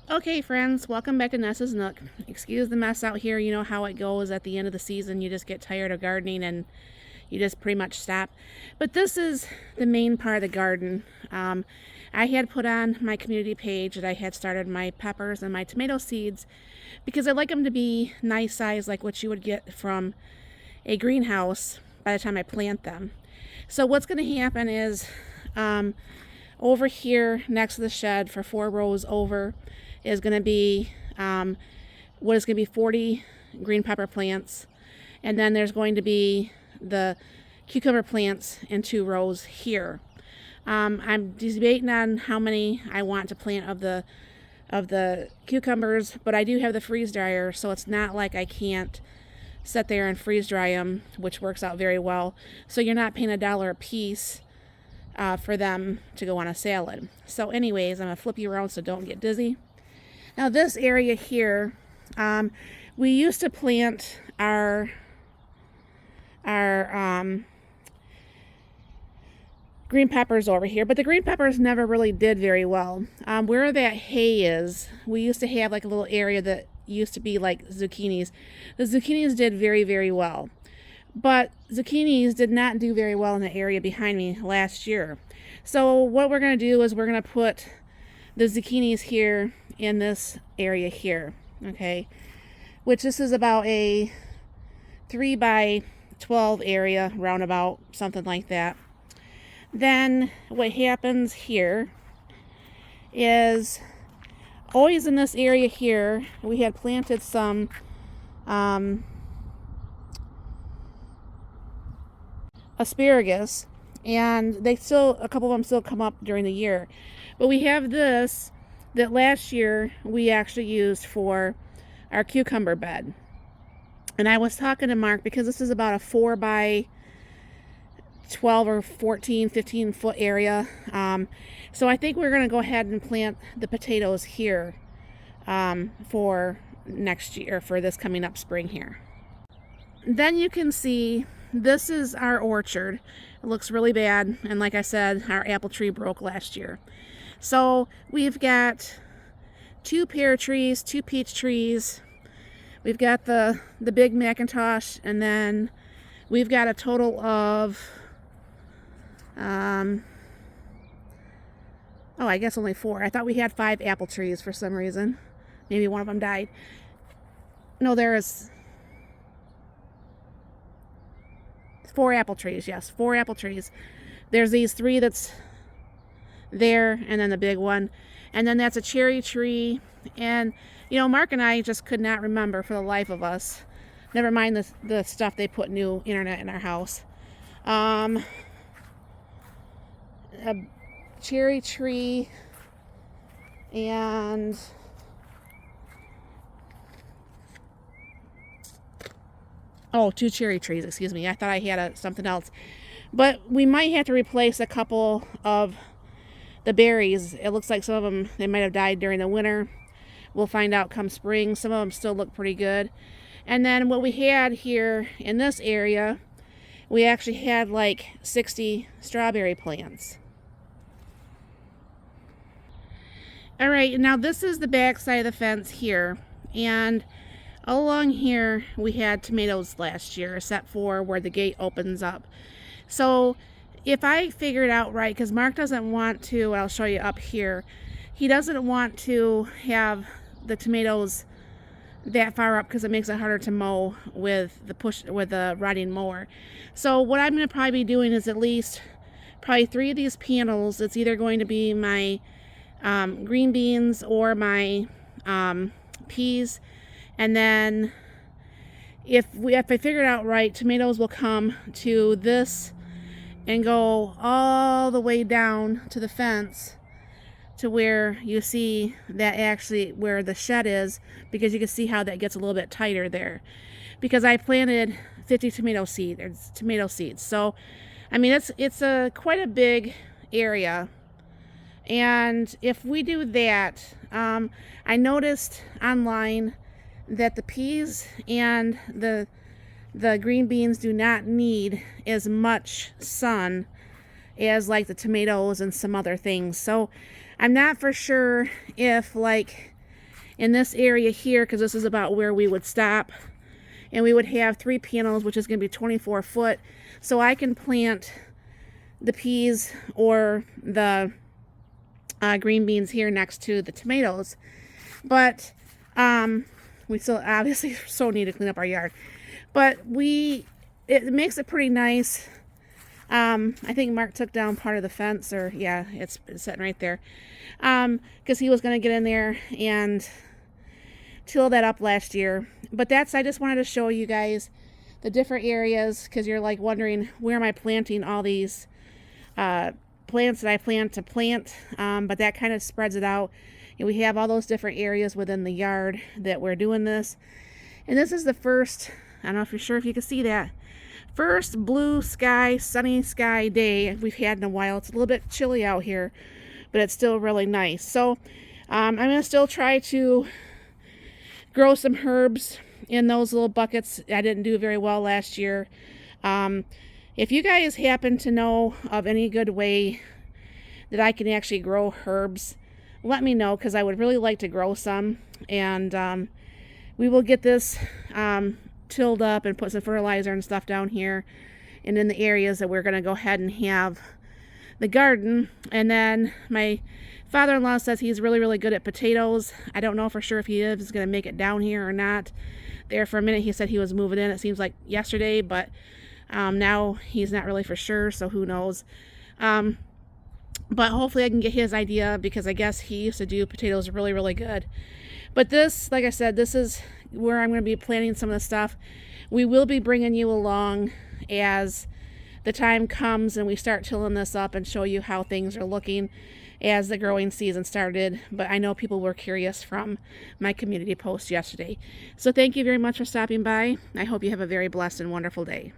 Okay, friends, welcome back to Nessa's Nook. Excuse the mess out here. You know how it goes at the end of the season. You just get tired of gardening and you just pretty much stop. But this is the main part of the garden. I had put on my community page that I had started my peppers and my tomato seeds because I like them to be nice size, like what you would get from a greenhouse by the time I plant them. So what's going to happen is over here next to the shed for 4 rows over is going to be what is going to be 40 green pepper plants, and then there's going to be the cucumber plants in 2 rows here. I'm debating on how many I want to plant of the cucumbers, but I do have the freeze dryer, so it's not like I can't sit there and freeze dry them, which works out very well. So you're not paying $1 a piece for them to go on a salad. So anyways, I'm going to flip you around so don't get dizzy. Now this area here, we used to plant our green peppers over here, but the green peppers never really did very well. Where that hay is, we used to have like a little area that used to be like zucchinis. The zucchinis did very, very well. But zucchinis did not do very well in the area behind me last year. So what we're going to do is we're going to put the zucchinis here in this area here, okay? Which this is about a 3 by 12 area, roundabout, something like that. Then what happens here is always in this area here, we had planted some asparagus, and a couple of them still come up during the year. But we have this that last year we actually used for our cucumber bed. And I was talking to Mark because this is about a 4 by 12 or 14, 15 foot area. So I think we're going to go ahead and plant the potatoes here for next year, for this coming up spring here. Then you can see this is our orchard. It looks really bad, and like I said, our apple tree broke last year. So we've got 2 pear trees, 2 peach trees. We've got the big Macintosh, and then we've got a total of I guess only 4. I thought we had 5 apple trees for some reason. Maybe one of them died. No, there is 4 apple trees. Yes, 4 apple trees. There's these 3 that's there, and then the big one, and then that's a cherry tree. And you know, Mark and I just could not remember for the life of us, never mind the stuff they put new internet in our house. A cherry tree and oh, 2 cherry trees, excuse me. I thought I had something else. But we might have to replace a couple of the berries. It looks like some of them, they might have died during the winter. We'll find out come spring. Some of them still look pretty good. And then what we had here in this area, we actually had like 60 strawberry plants. All right, now this is the back side of the fence here. And all along here, we had tomatoes last year, except for where the gate opens up. So if I figure it out right, because Mark doesn't want to, I'll show you up here, he doesn't want to have the tomatoes that far up because it makes it harder to mow with the riding mower. So what I'm going to probably be doing is at least probably 3 of these panels. It's either going to be my green beans or my peas. And then if I figure it out right, tomatoes will come to this and go all the way down to the fence to where you see that actually where the shed is, because you can see how that gets a little bit tighter there. Because I planted 50 tomato seeds. So, I mean, it's quite a big area. And if we do that, I noticed online that the peas and the green beans do not need as much sun as like the tomatoes and some other things. So I'm not for sure if like in this area here, because this is about where we would stop. And we would have 3 panels, which is going to be 24 foot. So I can plant the peas or the green beans here next to the tomatoes. But we still obviously so need to clean up our yard. But it makes it pretty nice. I think Mark took down part of the fence, or yeah, it's sitting right there. Because he was going to get in there and till that up last year. But I just wanted to show you guys the different areas, because you're like wondering, where am I planting all these plants that I plan to plant? But that kind of spreads it out. And we have all those different areas within the yard that we're doing this. And this is the first, I don't know if you're sure if you can see that, first blue sky, sunny sky day we've had in a while. It's a little bit chilly out here, but it's still really nice. So I'm going to still try to grow some herbs in those little buckets. I didn't do very well last year. If you guys happen to know of any good way that I can actually grow herbs, let me know, because I would really like to grow some. And we will get this tilled up and put some fertilizer and stuff down here and in the areas that we're going to go ahead and have the garden. And then my father-in-law says he's really, really good at potatoes. I don't know for sure if he is going to make it down here or not. There for a minute he said he was moving in, it seems like yesterday, but now he's not really for sure, so who knows. But hopefully I can get his idea, because I guess he used to do potatoes really, really good. But this, like I said, this is where I'm going to be planting some of the stuff. We will be bringing you along as the time comes and we start tilling this up and show you how things are looking as the growing season started. But I know people were curious from my community post yesterday. So thank you very much for stopping by. I hope you have a very blessed and wonderful day.